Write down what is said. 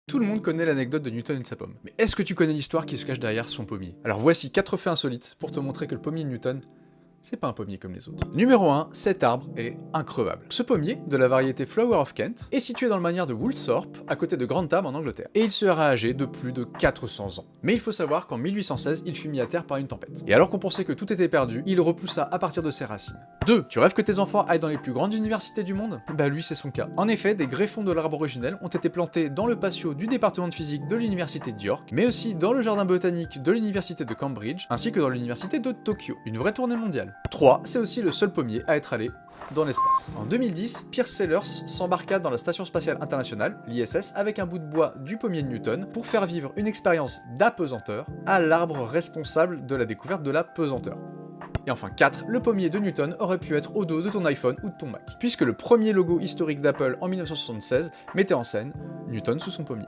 Tout le monde connaît l'anecdote de Newton et de sa pomme. Mais est-ce que tu connais l'histoire qui se cache derrière son pommier? Alors voici 4 faits insolites pour te montrer que le pommier de Newton, c'est pas un pommier comme les autres. Numéro 1, cet arbre est increvable. Ce pommier, de la variété Flower of Kent, est situé dans le magnard de Woolthorpe, à côté de Grantham en Angleterre. Et il sera âgé de plus de 400 ans. Mais il faut savoir qu'en 1816, il fut mis à terre par une tempête. Et alors qu'on pensait que tout était perdu, il repoussa à partir de ses racines. 2. Tu rêves que tes enfants aillent dans les plus grandes universités du monde? Bah lui c'est son cas. En effet, des greffons de l'arbre originel ont été plantés dans le patio du département de physique de l'université de York, mais aussi dans le jardin botanique de l'université de Cambridge, ainsi que dans l'université de Tokyo. Une vraie tournée mondiale. 3. C'est aussi le seul pommier à être allé dans l'espace. En 2010, Pierce Sellers s'embarqua dans la Station Spatiale Internationale, l'ISS, avec un bout de bois du pommier de Newton pour faire vivre une expérience d'apesanteur à l'arbre responsable de la découverte de la pesanteur. Et enfin 4, le pommier de Newton aurait pu être au dos de ton iPhone ou de ton Mac, puisque le premier logo historique d'Apple en 1976 mettait en scène Newton sous son pommier.